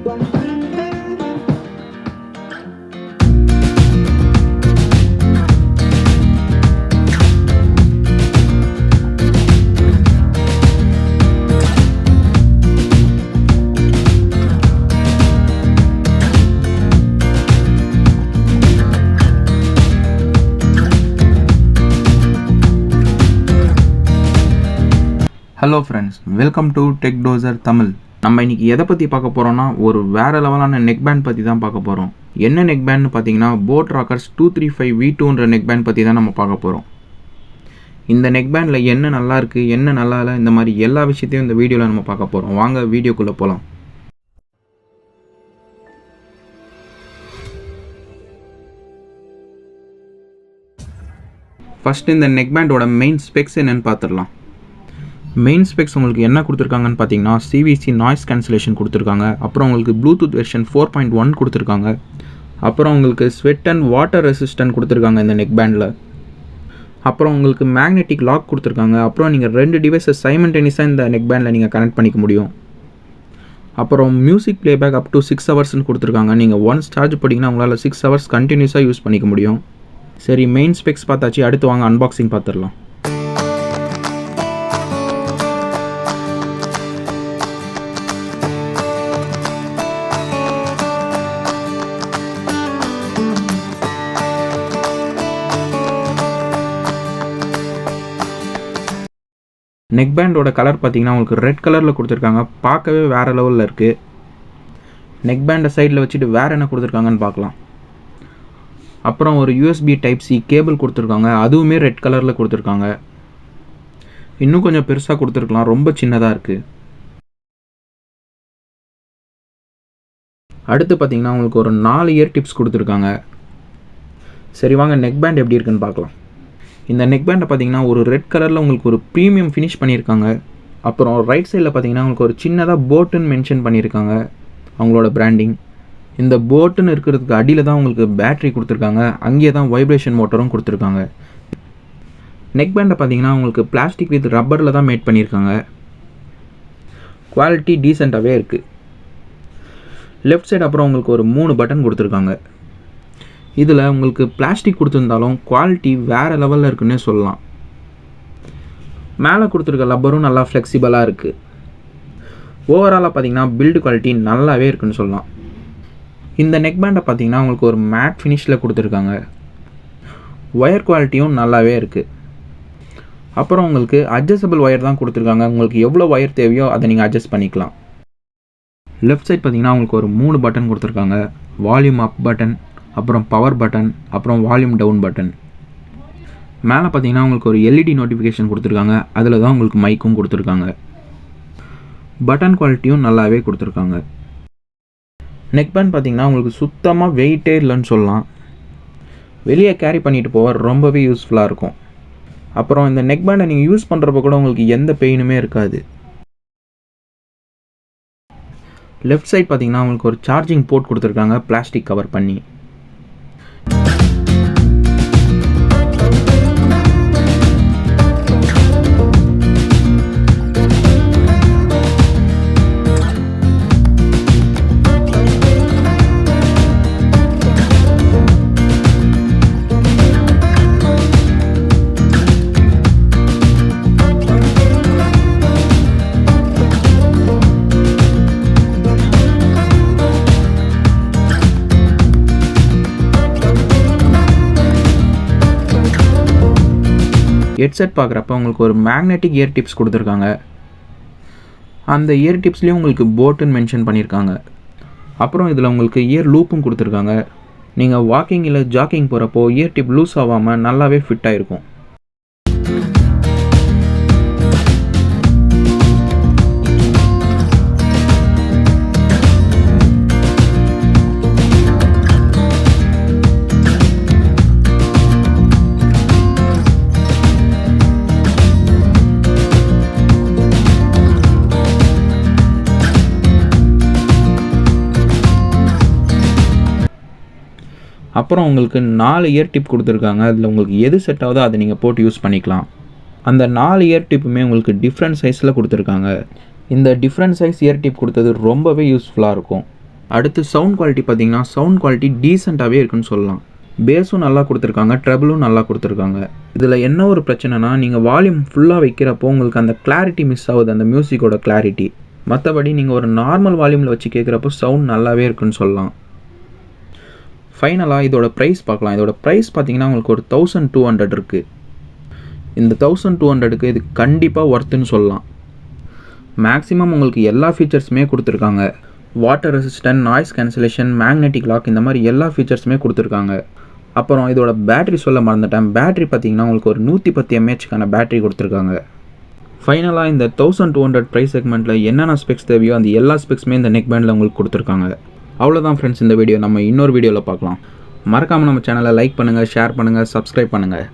Hello friends, welcome to DOzer Tamil. நம்ம இன்னைக்கு எதை பத்தி பார்க்க போறோம்னா ஒரு வேற லெவலான neckband பத்தி தான் பார்க்க போறோம். என்ன neckband னு பாத்தீங்கன்னா Rockerz 235v2ன்ற neckband பத்தி தான் நம்ம பார்க்க போறோம். இந்த neckbandல என்ன நல்லா இருக்கு, என்ன நல்லா இல்ல, இந்த மாதிரி எல்லா விஷயத்தையும் இந்த வீடியோல நம்ம பார்க்க போறோம். வாங்க வீடியோக்குள்ள போலாம். ஃபர்ஸ்ட் இந்த neckbandோட மெயின் ஸ்பெக்ஸ் என்னன்னு பார்த்துடலாம். மெயின் ஸ்பெக்ஸ் உங்களுக்கு என்ன கொடுத்துருக்காங்கன்னு பார்த்தீங்கன்னா சிவிசி நாய்ஸ் கேன்சலேஷன் கொடுத்துருக்காங்க. அப்புறம் உங்களுக்கு ப்ளூடூத் வெர்ஷன் 4.1 கொடுத்துருக்காங்க. அப்புறம் உங்களுக்கு ஸ்வெட் அண்ட் வாட்டர் ரெசிஸ்டன்ட் கொடுத்துருக்காங்க இந்த நெக்பேண்டில். அப்புறம் உங்களுக்கு மேக்னெட்டிக் லாக் கொடுத்துருக்காங்க. அப்புறம் நீங்கள் 2 டிவைஸை சைமல்டேனியஸாக இந்த நெக்பேண்டில் நீங்கள் கனெக்ட் பண்ணிக்க முடியும். அப்புறம் மியூசிக் ப்ளேபேக் அப் டு 6 ஹவர்ஸ்னு கொடுத்துருக்காங்க. நீங்கள் ஒன்ஸ் சார்ஜ் போட்டிங்கன்னா உங்களால் 6 ஹவர்ஸ் கண்டினியூஸாக யூஸ் பண்ணிக்க முடியும். சரி, மெயின் ஸ்பெக்ஸ் பார்த்தாச்சு, அடுத்து வாங்க அன்பாக்சிங் பார்த்துடலாம். நெக்பேண்டோட கலர் பார்த்தீங்கன்னா உங்களுக்கு ரெட் கலரில் கொடுத்துருக்காங்க. பார்க்கவே வேறு லெவலில் இருக்குது. நெக்பேண்டை சைடில் வச்சுட்டு வேறு என்ன கொடுத்துருக்காங்கன்னு பார்க்கலாம். அப்புறம் ஒரு யூஎஸ்பி டைப் சி கேபிள் கொடுத்துருக்காங்க. அதுவுமே ரெட் கலரில் கொடுத்துருக்காங்க. இன்னும் கொஞ்சம் பெருசாக கொடுத்துருக்கலாம், ரொம்ப சின்னதாக இருக்குது. அடுத்து பார்த்தீங்கன்னா உங்களுக்கு ஒரு 4 இயர் டிப்ஸ் கொடுத்துருக்காங்க. சரி வாங்க நெக்பேண்ட் எப்படி இருக்குன்னு பார்க்கலாம். இந்த நெக்பேண்டை பார்த்தீங்கன்னா ஒரு ரெட் கலரில் உங்களுக்கு ஒரு ப்ரீமியம் ஃபினிஷ் பண்ணியிருக்காங்க. அப்புறம் ரைட் சைடில் பார்த்தீங்கன்னா உங்களுக்கு ஒரு சின்னதாக போட்டுன்னு மென்ஷன் பண்ணியிருக்காங்க அவங்களோட பிராண்டிங். இந்த போட்டுன்னு இருக்கிறதுக்கு அடியில் தான் உங்களுக்கு பேட்ரி கொடுத்துருக்காங்க. அங்கேயே தான் வைப்ரேஷன் மோட்டரும் கொடுத்துருக்காங்க. நெக்பேண்டை பார்த்தீங்கன்னா உங்களுக்கு பிளாஸ்டிக் வித் ரப்பரில் தான் மேட் பண்ணியிருக்காங்க. குவாலிட்டி டீசெண்டாகவே இருக்குது. லெஃப்ட் சைடு அப்புறம் உங்களுக்கு ஒரு 3 பட்டன் கொடுத்துருக்காங்க. இதில் உங்களுக்கு பிளாஸ்டிக் கொடுத்துருந்தாலும் குவாலிட்டி வேறு லெவலில் இருக்குன்னே சொல்லலாம். மேலே கொடுத்துருக்க ரப்பரும் நல்லா ஃப்ளெக்சிபிளாக இருக்குது. ஓவராலாக பார்த்தீங்கன்னா பில்டு குவாலிட்டி நல்லாவே இருக்குன்னு சொல்லலாம். இந்த நெக்பேண்டை பார்த்தீங்கன்னா உங்களுக்கு ஒரு மேட் ஃபினிஷில் கொடுத்துருக்காங்க. ஒயர் குவாலிட்டியும் நல்லாவே இருக்குது. அப்புறம் உங்களுக்கு அட்ஜஸ்டபிள் ஒயர் தான் கொடுத்துருக்காங்க. உங்களுக்கு எவ்வளோ ஒயர் தேவையோ அதை நீங்கள் அட்ஜஸ்ட் பண்ணிக்கலாம். லெஃப்ட் சைட் பார்த்தீங்கன்னா உங்களுக்கு ஒரு 3 பட்டன் கொடுத்துருக்காங்க. வால்யூம் அப் பட்டன், அப்புறம் பவர் பட்டன், அப்புறம் வால்யூம் டவுன் பட்டன். மேலே பார்த்தீங்கன்னா உங்களுக்கு ஒரு எல்இடி நோட்டிஃபிகேஷன் கொடுத்துருக்காங்க. அதில் தான் உங்களுக்கு மைக்கும் கொடுத்துருக்காங்க. பட்டன் குவாலிட்டியும் நல்லாவே கொடுத்துருக்காங்க. நெக்பேண்ட் பார்த்தீங்கன்னா உங்களுக்கு சுத்தமாக வெயிட்டே இல்லைன்னு சொல்லலாம். வெளியே கேரி பண்ணிட்டு போக ரொம்பவே யூஸ்ஃபுல்லாக இருக்கும். அப்புறம் இந்த நெக்பேண்டை நீங்கள் யூஸ் பண்ணுறப்ப கூட உங்களுக்கு எந்த பெயினுமே இருக்காது. லெஃப்ட் சைட் பார்த்தீங்கன்னா உங்களுக்கு ஒரு சார்ஜிங் போர்ட் கொடுத்துருக்காங்க பிளாஸ்டிக் கவர் பண்ணி. ஹெட்செட் பார்க்குறப்ப உங்களுக்கு ஒரு மேக்னெட்டிக் இயர் டிப்ஸ் கொடுத்துருக்காங்க. அந்த இயர் டிப்ஸ்லேயும் உங்களுக்கு போட்டுன்னு மென்ஷன் பண்ணியிருக்காங்க. அப்புறம் இதில் உங்களுக்கு இயர் லூப்பும் கொடுத்துருக்காங்க. நீங்கள் வாக்கிங் இல்லை ஜாக்கிங் போகிறப்போ இயர் டிப் லூஸ் ஆகாமல் நல்லாவே ஃபிட் ஆகிருக்கும். அப்புறம் உங்களுக்கு 4 இயர் டிப் கொடுத்துருக்காங்க. அதில் உங்களுக்கு எது செட் ஆகுதோ அதை நீங்கள் போட்டு யூஸ் பண்ணிக்கலாம். அந்த 4 இயர் டிப்புமே உங்களுக்கு டிஃப்ரெண்ட் சைஸில் கொடுத்துருக்காங்க. இந்த டிஃப்ரெண்ட் சைஸ் இயர் டிப் கொடுத்தது ரொம்பவே யூஸ்ஃபுல்லாக இருக்கும். அடுத்து சவுண்ட் குவாலிட்டி பார்த்தீங்கன்னா சவுண்ட் குவாலிட்டி டீசெண்டாகவே இருக்குன்னு சொல்லலாம். பேஸும் நல்லா கொடுத்துருக்காங்க, ட்ரபிளும் நல்லா கொடுத்துருக்காங்க. இதில் என்ன ஒரு பிரச்சனைனா நீங்கள் வால்யூம் ஃபுல்லாக வைக்கிறப்போ உங்களுக்கு அந்த கிளாரிட்டி மிஸ் ஆகுது, அந்த மியூசிக்கோட கிளாரிட்டி. மற்றபடி நீங்கள் ஒரு நார்மல் வால்யூமில் வச்சு கேட்குறப்போ சவுண்ட் நல்லாவே இருக்குன்னு சொல்லலாம். ஃபைனலாக இதோட ப்ரைஸ் பார்க்கலாம். இதோட ப்ரைஸ் பார்த்தீங்கன்னா உங்களுக்கு ஒரு 1200 இருக்குது. இந்த 1200க்கு இது கண்டிப்பாக ஒர்த்துன்னு சொல்லலாம். மேக்ஸிமம் உங்களுக்கு எல்லா ஃபீச்சர்ஸுமே கொடுத்துருக்காங்க. Water resistant, noise cancellation, magnetic lock, இந்த மாதிரி எல்லா ஃபீச்சர்ஸுமே கொடுத்துருக்காங்க. அப்புறம் இதோட பேட்டரி சொல்ல மறந்துட்டேன். பேட்டரி பார்த்தீங்கன்னா உங்களுக்கு ஒரு 110 mAhக்கான பேட்டரி கொடுத்துருக்காங்க. ஃபைனலாக இந்த 1200 ப்ரைஸ் செக்மெண்ட்டில் என்னென்ன ஸ்பெக்ஸ் தேவையோ அந்த எல்லா ஸ்பெக்ஸுமே இந்த நெக் பேண்டில் உங்களுக்கு கொடுத்துருக்காங்க. அவ்வளோதான் ஃப்ரெண்ட்ஸ், இந்த வீடியோ நம்ம இன்னொரு வீடியோவில் பார்க்கலாம். மறக்காமல் நம்ம சேனலை லைக் பண்ணுங்கள், ஷேர் பண்ணுங்கள், சப்ஸ்கிரைப் பண்ணுங்கள்.